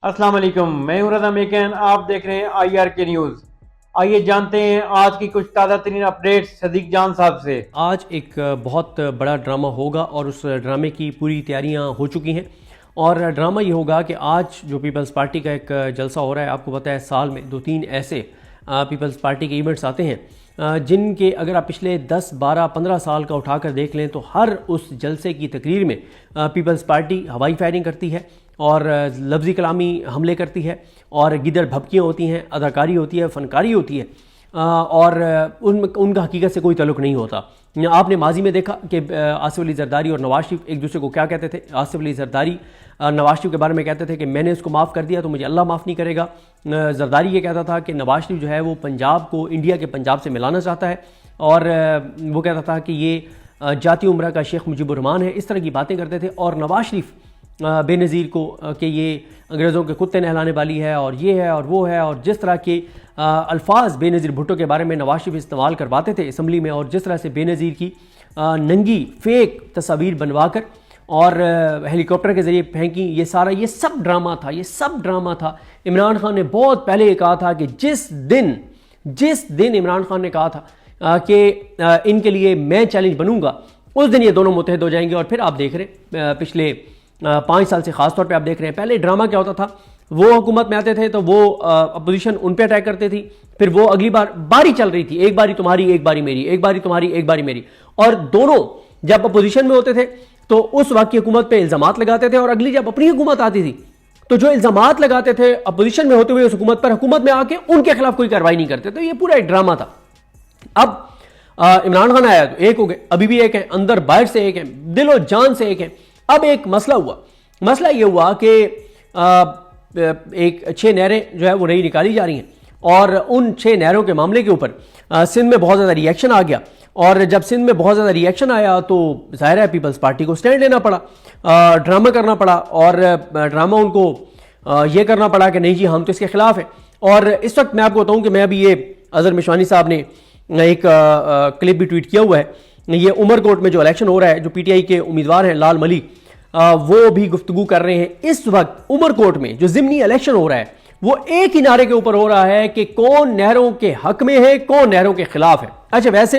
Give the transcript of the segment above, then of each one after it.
अस्सलाम वालेकुम, मैं हूं रज़ा मेकन। आप देख रहे हैं IRK न्यूज़। आइए जानते हैं आज की कुछ ताज़ा तरीन अपडेट्स सदीक जान साहब से। आज एक बहुत बड़ा ड्रामा होगा और उस ड्रामे की पूरी तैयारियां हो चुकी हैं। और ड्रामा ये होगा कि आज जो पीपल्स पार्टी का एक जलसा हो रहा है, आपको पता है साल में 2-3 ऐसे पीपल्स पार्टी के इवेंट्स आते हैं जिनके अगर आप पिछले 10, 12, 15 साल का उठाकर देख लें तो हर उस जलसे की तकरीर में पीपल्स पार्टी हवाई फायरिंग करती है और लफ्ज़ी कलामी हमले करती है और गिदड़ भभकियाँ होती हैं, अदाकारी होती है, फनकारी होती है और उनका हकीकत से कोई ताल्लुक़ नहीं होता। आपने माजी में देखा कि आसिफ अली जरदारी और नवाज शरीफ एक दूसरे को क्या कहते थे। आसिफ अली जरदारी नवाज शरीफ के बारे में कहते थे कि मैंने उसको माफ़ कर दिया तो मुझे अल्लाह माफ़ नहीं करेगा। जरदारी ये कहता था कि नवाज शरीफ जो है वो पंजाब को इंडिया के पंजाब से मिलाना चाहता है और वो कहता था कि ये जाती उम्र का शेख मुजीबुर रहमान है। इस तरह की बातें करते थे और नवाज शरीफ बेनज़ीर को कि ये अंग्रेज़ों के कुत्ते नहलाने वाली है और ये है और वो है, और जिस तरह के अल्फाज बेनज़ीर भुट्टो के बारे में नवाज शरीफ इस्तेमाल करवाते थे असम्बली में, और जिस तरह से बेनज़ीर की नंगी फेक तस्वीर बनवा कर और हेलीकॉप्टर के ज़रिए फेंकी, ये सब ड्रामा था, ये सब ड्रामा था। इमरान खान ने बहुत पहले ये कहा था कि जिस दिन इमरान खान ने कहा था कि इनके लिए मैं चैलेंज बनूंगा, उस दिन ये दोनों मुत्तहद हो जाएंगे। और फिर आप देख रहे हैं पिछले 5 साल से ख़ास तौर पे आप देख रहे हैं, पहले ड्रामा क्या होता था, वो हुकूमत में आते थे तो वो अपोजिशन उन पे अटैक करते थी, फिर वो अगली बारी चल रही थी, एक बारी तुम्हारी एक बारी मेरी, एक बारी तुम्हारी एक बारी मेरी, और दोनों जब अपोजिशन में होते थे तो उस वक्त की हुकूमत पे इल्ज़ामात लगाते थे और अगली जब अपनी हुकूमत आती थी तो जो इल्ज़ामात लगाते थे अपोजिशन में होते हुए उस हुकूमत पर, हुकूमत में आके उनके खिलाफ कोई कार्रवाई नहीं करते। तो ये पूरा एक ड्रामा था। अब इमरान खान आया तो एक हो गए, अभी भी एक है, अंदर बाहर से एक है, दिलो जान से एक है। अब एक मसला ये हुआ कि एक 6 नहरें जो है वो नई निकाली जा रही हैं और उन 6 नहरों के मामले के ऊपर सिंध में बहुत ज़्यादा रिएक्शन आ गया। और जब सिंध में बहुत ज़्यादा रिएक्शन आया तो ज़ाहिर है पीपल्स पार्टी को स्टैंड लेना पड़ा, ड्रामा करना पड़ा, और ड्रामा उनको ये करना पड़ा कि नहीं जी हम तो इसके खिलाफ हैं। और इस वक्त मैं आपको बताऊँ कि मैं अभी ये अजहर मिशवानी साहब ने एक क्लिप भी ट्वीट किया हुआ है। ये उमरकोट में जो इलेक्शन हो रहा है, जो PTI के उम्मीदवार हैं लाल मलिक, वो भी गुफ्तगू कर रहे हैं। इस वक्त उमरकोट में जो ज़िमनी इलेक्शन हो रहा है वो एक ही नारे के ऊपर हो रहा है कि कौन नहरों के हक में है, कौन नहरों के खिलाफ है। अच्छा, वैसे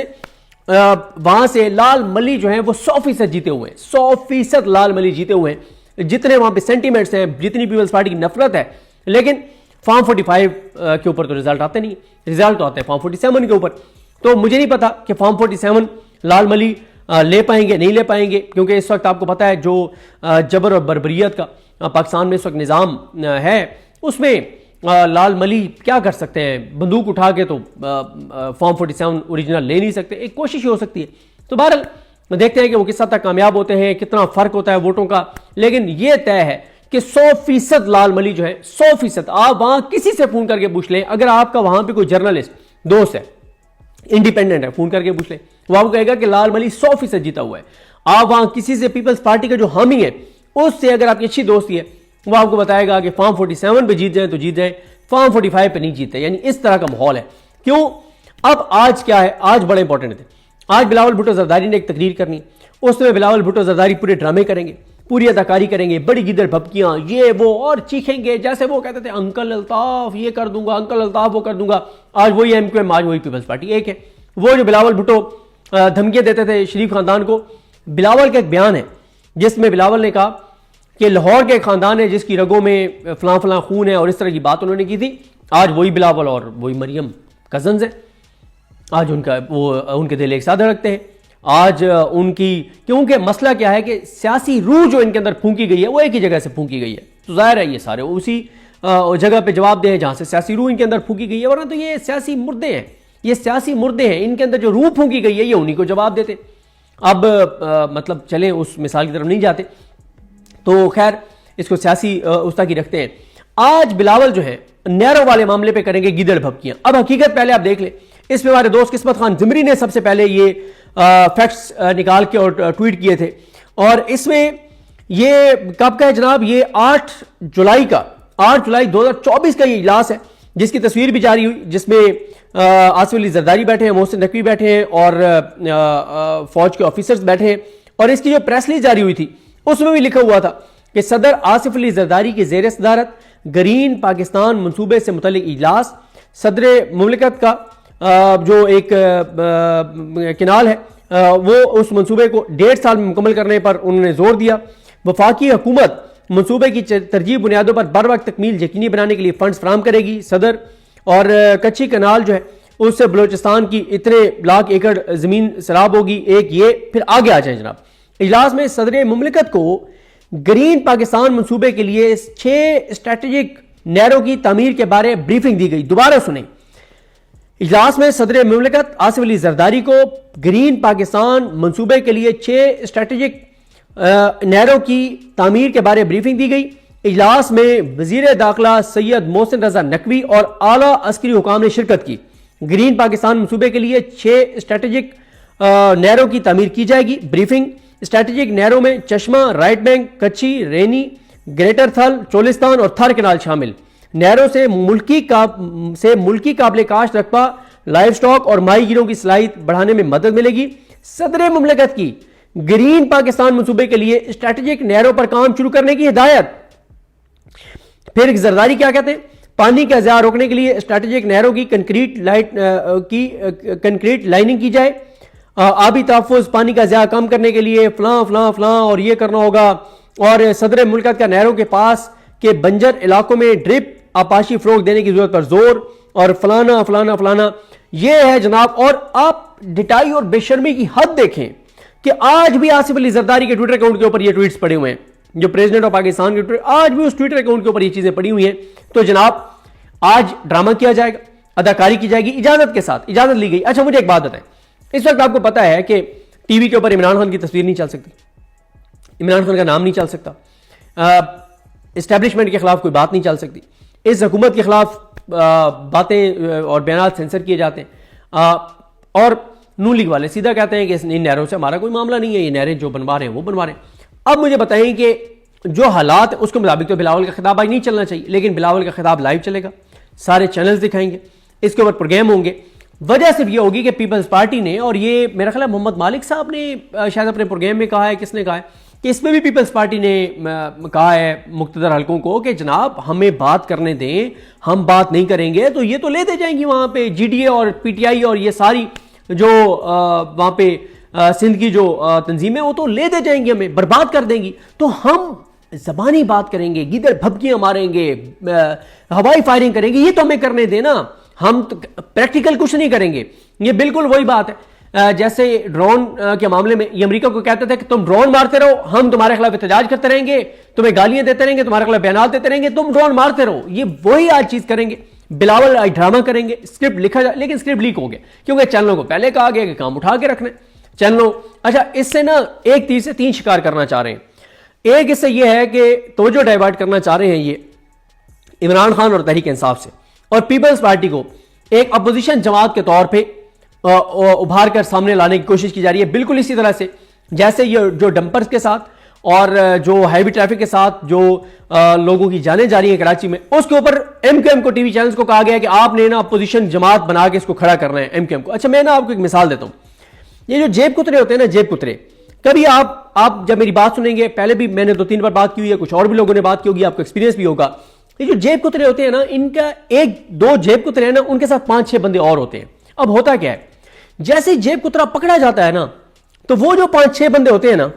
वहां से लाल मली जो है वो 100% जीते हुए हैं, 100% लाल मली जीते हुए हैं। जितने वहां पे सेंटीमेंट्स हैं, जितनी पीपल्स पार्टी की नफरत है, लेकिन फॉर्म 45 के ऊपर तो रिजल्ट आते नहीं, रिजल्ट तो आते हैं फॉर्म 47 के ऊपर। तो मुझे नहीं पता कि फॉर्म 47 लाल मली ले पाएंगे नहीं ले पाएंगे, क्योंकि इस वक्त आपको पता है जो जबर और बर्बरियत का पाकिस्तान में इस वक्त निज़ाम है, उसमें लाल मली क्या कर सकते हैं, बंदूक उठा के तो फॉर्म 47 ओरिजिनल ले नहीं सकते। एक कोशिश ही हो सकती है। तो बहरहाल देखते हैं कि वो किस हद तक कामयाब होते हैं, कितना फ़र्क होता है वोटों का। लेकिन ये तय है कि 100% लाल मली जो है 100%। आप वहाँ किसी से फ़ोन करके पूछ लें, अगर आपका वहाँ पर कोई जर्नलिस्ट दोस्त है, इंडिपेंडेंट है, फ़ोन करके पूछ लें, वो आपको कहेगा कि लाल मली 100% जीता हुआ है। आप वहाँ किसी से पीपल्स पार्टी का जो हामी है उससे अगर आपकी अच्छी दोस्ती है, वो आपको बताएगा कि फॉर्म 47 पे जीत जाए तो जीत जाए, फॉर्म 45 पे नहीं जीते। यानी इस तरह का माहौल है। क्यों? अब आज क्या है, आज बड़े इंपॉर्टेंट थे। आज बिलावल भुट्टो जरदारी ने एक तकरीर करनी, उसमें बिलावल भुट्टो जरदारी पूरे ड्रामे करेंगे, पूरी अदाकारी करेंगे, बड़ी गिदड़ भपकियां, ये वो, और चीखेंगे जैसे वो कहते थे अंकल अल्ताफ ये कर दूंगा, अंकल अल्ताफ वो कर दूंगा। आज वही MQM, आज वही पीपल्स पार्टी एक है। वो जो बिलावल भुट्टो धमकियां देते थे शरीफ खानदान को, बिलावल का एक बयान है जिसमें बिलावल ने कहा कि लाहौर के खानदान है जिसकी रगों में फलां फलां खून है, और इस तरह की बात उन्होंने की थी। आज वही बिलावल और वही मरियम कजन्स है। आज उनके दिल एक साथ धड़कते हैं। आज उनकी, क्योंकि मसला क्या है कि सियासी रूह जो इनके अंदर फूंकी गई है वो एक ही जगह से फूंकी गई है। तो जाहिर है ये सारे उसी जगह पे जवाब दे जहां से सियासी रूह इनके अंदर फूंकी गई है, वरना तो ये सियासी मुर्दे हैं, ये सियासी मुर्दे हैं। इनके अंदर जो रूह फूंकी गई है ये उन्हीं को जवाब देते। अब मतलब चलें उस मिसाल की तरफ नहीं जाते, तो खैर इसको सियासी उस्ता की रखते हैं। आज बिलावल जो है नहरों वाले मामले पे करेंगे गिदड़ भपकियां। अब हकीकत पहले आप देख लें, इसमें हमारे दोस्त किस्मत खान जिमरी ने सबसे पहले ये फैक्ट्स निकाल के और ट्वीट किए थे। और इसमें ये कब का है जनाब, ये 8 जुलाई 2024 का ये इजलास है, जिसकी तस्वीर भी जारी हुई, जिसमें आसिफ अली जरदारी बैठे हैं, मोहसिन नकवी बैठे हैं और फौज के ऑफिसर्स बैठे हैं। और इसकी जो प्रेस रिलीज जारी हुई थी उसमें भी लिखा हुआ था कि सदर आसिफ अली जरदारी की ज़ेर सदारत ग्रीन पाकिस्तान मंसूबे से मुतल्लिक इजलास। सदर मुमलिकत का जो एक किनाल है वो उस मंसूबे को 1.5 साल में मुकम्मल करने पर उन्होंने जोर दिया। वफाकी हुकूमत मंसूबे की तरजीह बुनियादों पर बर वक्त तकमील यकीनी बनाने के लिए फंड्स फराहम करेगी। सदर और कच्ची कनाल जो है उससे बलोचिस्तान की इतने लाख एकड़ ज़मीन सराब होगी। एक ये, फिर आगे आ जाए जनाब। इजलास में सदर मुमलिकत को ग्रीन पाकिस्तान मंसूबे के लिए 6 स्ट्रेटेजिक नहरों की तामीर के बारे में ब्रीफिंग दी गई। दोबारा सुने, इजलास में सदर मुमलिकत आसिफ अली जरदारी को ग्रीन पाकिस्तान मंसूबे के लिए 6 स्ट्रेटेजिक नहरों की तामीर के बारे में ब्रीफिंग दी गई। इजलास में वजीर दाखिला सैयद मोहसिन रजा नकवी और आला अस्करी हुकाम ने शिरकत की। ग्रीन पाकिस्तान मंसूबे के लिए 6 स्ट्रेटेजिक नहरों की तामीर की जाएगी। ब्रीफिंग, स्ट्रेटेजिक नहरों में चश्मा, राइट बैंक, कच्ची, रेनी, ग्रेटर थल, चोलिस्तान और थर केनाल शामिल। नहरों से मुल्की काबिल काश्त रकबा, लाइव स्टॉक और माही गिरों की सलाहियत बढ़ाने में मदद मिलेगी। सदर मुमलिकत की ग्रीन पाकिस्तान मंसूबे के लिए स्ट्रेटेजिक नहरों पर काम शुरू करने की हिदायत। फिर जरदारी क्या कहते हैं, पानी का ज़ाया रोकने के लिए स्ट्रेटेजिक नहरों की कंक्रीट लाइनिंग की जाए। आबी तहफ़्फ़ुज़, पानी का ज़ाया कम करने के लिए फलां और ये करना होगा। और सदर मुल्कत का नहरों के पास के बंजर इलाकों में ड्रिप आपाशी फ़रोग़ देने की जरूरत पर जोर, और फलाना ये है जनाब। और आप डिटाई और बेशर्मी की हद देखें कि आज भी आसिफ अली जरदारी के ट्विटर अकाउंट के ऊपर ये ट्वीट्स पड़े हुए हैं, जो प्रेसिडेंट ऑफ पाकिस्तान के ट्विटर, आज भी उस ट्विटर अकाउंट के ऊपर ये चीजें पड़ी हुई हैं। तो जनाब आज ड्रामा किया जाएगा, अदाकारी की जाएगी इजाजत के साथ, इजाजत ली गई। अच्छा मुझे एक बात बताएं, इस वक्त आपको पता है कि टीवी के ऊपर इमरान खान की तस्वीर नहीं चल सकती, इमरान खान का नाम नहीं चल सकता, एस्टेब्लिशमेंट के खिलाफ कोई बात नहीं चल सकती, इस हुकूमत के खिलाफ बातें और बयान सेंसर किए जाते हैं। और नून लीग वाले सीधा कहते हैं कि इन नहरों से हमारा कोई मामला नहीं है, ये नहरें जो बनवा रहे हैं वो बनवा रहे हैं। अब मुझे बताएं कि जो हालात उसके मुताबिक तो बिलावल का खिताब आज नहीं चलना चाहिए, लेकिन बिलावल का खिताब लाइव चलेगा, सारे चैनल्स दिखाएंगे, इसके ऊपर प्रोग्राम होंगे। वजह सिर्फ ये होगी कि पीपल्स पार्टी ने, और ये मेरा ख्याल है मोहम्मद मालिक साहब ने शायद अपने प्रोग्राम में कहा है, किसने कहा है कि इसमें भी पीपल्स पार्टी ने कहा है मुक्तदर हलकों को कि जनाब हमें बात करने दें, हम बात नहीं करेंगे तो ये तो लेते जाएंगी वहां पे GDA और PTI और ये सारी जो वहां पे सिंध की जो तंजीमें वो तो लेते जाएंगी, हमें बर्बाद कर देंगी। तो हम जबानी बात करेंगे, गिदड़ भभकियां मारेंगे, हवाई फायरिंग करेंगे, ये तो हमें करने देना, हम तो प्रैक्टिकल कुछ नहीं करेंगे। ये बिल्कुल वही बात है जैसे ड्रोन के मामले में ये अमेरिका को कहते थे कि तुम ड्रोन मारते रहो, हम तुम्हारे खिलाफ एहतजाज करते रहेंगे, तुम्हें गालियां देते रहेंगे, तुम्हारे खिलाफ बयान देते रहेंगे, तुम ड्रोन मारते रहो। ये वही आज चीज करेंगे। बिलावल आज ड्रामा करेंगे, स्क्रिप्ट लिखा जाए, लेकिन स्क्रिप्ट लीक हो गया क्योंकि चैनलों को पहले कहा गया कि काम उठा के रखने चैनलों। अच्छा, इससे ना एक तीर से 3 शिकार करना चाह रहे हैं। एक इससे यह है कि तवज्जो डाइवर्ट करना चाह रहे हैं ये इमरान खान और तहरीक इंसाफ से, और पीपल्स पार्टी को एक अपोजिशन जमात के तौर पे उभार कर सामने लाने की कोशिश की जा रही है। बिल्कुल इसी तरह से जैसे ये जो डंपर्स के साथ और जो हैवी ट्रैफिक के साथ जो लोगों की जानें जा रही है कराची में, उसके ऊपर MQM को, टीवी चैनल्स को कहा गया कि आपने ना अपोजिशन जमात बना के इसको खड़ा करना है MQM को। अच्छा, मैं ना आपको एक मिसाल देता हूं। ये जो जेब कुतरे होते हैं ना, जेब कुतरे, कभी आप जब मेरी बात सुनेंगे, पहले भी मैंने 2-3 बार बात की हुई है, कुछ और भी लोगों ने बात की होगी, आपको एक्सपीरियंस भी होगा। ये जो जेब कुतरे होते हैं ना, इनका 1-2 जेब कुतरे हैं ना, उनके साथ 5-6 बंदे और होते हैं। अब होता क्या है, जैसे जेब कुतरा पकड़ा जाता है ना, तो वो जो 5-6 बंदे होते हैं ना,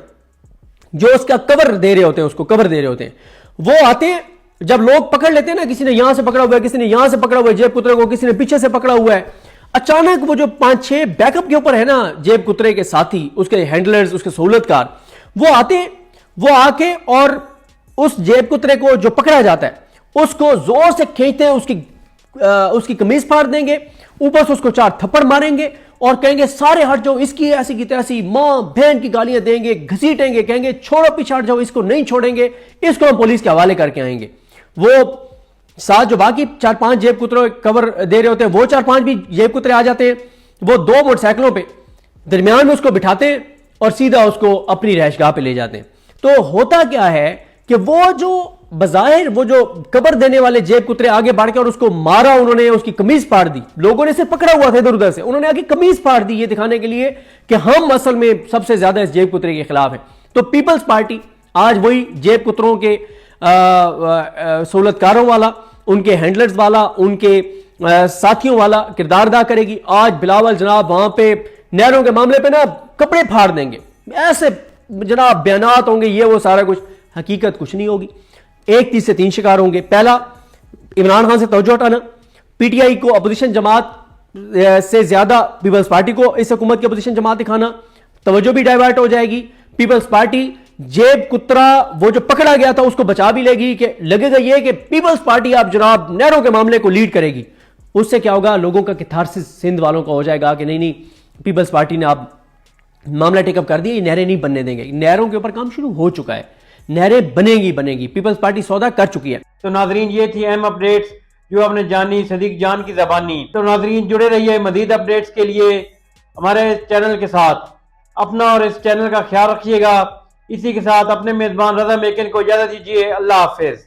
जो उसका कवर दे रहे होते हैं, उसको कवर दे रहे होते हैं, वो आते हैं। जब लोग पकड़ लेते हैं ना, किसी ने यहां से पकड़ा हुआ है, किसी ने यहां से पकड़ा हुआ है जेब कुतरे को, किसी ने पीछे से पकड़ा हुआ है, अचानक वो जो 5-6 बैकअप के ऊपर है ना जेब कुतरे के साथी, उसके हैंडलर्स, उसके सहूलतकार, वो आते हैं। वो आके और उस जेब कुतरे को जो पकड़ा जाता है उसको जोर से खींचते हैं, उसकी कमीज फाड़ देंगे, ऊपर से उसको 4 थप्पड़ मारेंगे और कहेंगे सारे हट जाओ, इसकी ऐसी की तैसी, मां बहन की गालियां देंगे, घसीटेंगे, कहेंगे छोड़ो पीछे हट जाओ, इसको नहीं छोड़ेंगे, इसको हम पुलिस के हवाले करके आएंगे। वो साथ जो बाकी 4-5 जेब कुतरे कवर दे रहे होते हैं, वो 4-5 भी जेब कुतरे आ जाते हैं। वो 2 मोटरसाइकिलों पे दरमियान में उसको बिठाते हैं और सीधा उसको अपनी रैशगाह पे ले जाते हैं। तो होता क्या है कि वो जो बजाहिर वो जो कवर देने वाले जेब कुतरे आगे बढ़ के और उसको मारा, उन्होंने उसकी कमीज फाड़ दी। लोगों ने इसे पकड़ा हुआ था इधर उधर से, उन्होंने आगे कमीज फाड़ दी, ये दिखाने के लिए कि हम असल में सबसे ज्यादा इस जेब कुतरे के खिलाफ हैं। तो पीपल्स पार्टी आज वही जेब कुतरों के सहूलतकारों वाला, उनके हैंडलर्स वाला, उनके साथियों वाला किरदार अदा करेगी। आज बिलावल जनाब वहां पे नहरों के मामले पे ना कपड़े फाड़ देंगे, ऐसे जनाब बयानात होंगे, ये वो सारा कुछ, हकीकत कुछ नहीं होगी। 1 तीर से 3 शिकार होंगे। पहला, इमरान खान से तवज्जो हटाना, पीटीआई को अपोजिशन जमात से ज्यादा पीपल्स पार्टी को इस हुकूमत की अपोजिशन जमात दिखाना, तवज्जो भी डाइवर्ट हो जाएगी। पीपल्स पार्टी जेब कुतरा वो जो पकड़ा गया था उसको बचा भी लेगी, कि लगेगा ये कि पीपल्स पार्टी आप जनाब नहरों के मामले को लीड करेगी। उससे क्या होगा, लोगों का कैथारसिस सिंध वालों का हो जाएगा कि नहीं नहीं, पीपल्स पार्टी ने आप मामला टेकअप कर दिया, ये नहरें नहीं बनने देंगे। नहरों के ऊपर काम शुरू हो चुका है, नहरें बनेगी, पीपल्स पार्टी सौदा कर चुकी है। तो नाजरीन, ये थी अहम अपडेट्स जो आपने जानी सदीक जान की ज़बानी। तो नाजरीन, जुड़े रहिए मजीद अपडेट्स के लिए हमारे चैनल के साथ। अपना और इस चैनल का ख्याल रखिएगा। इसी के साथ अपने मेज़बान रज़ा मेकिन को इजाज़त दीजिए। अल्लाह हाफिज़।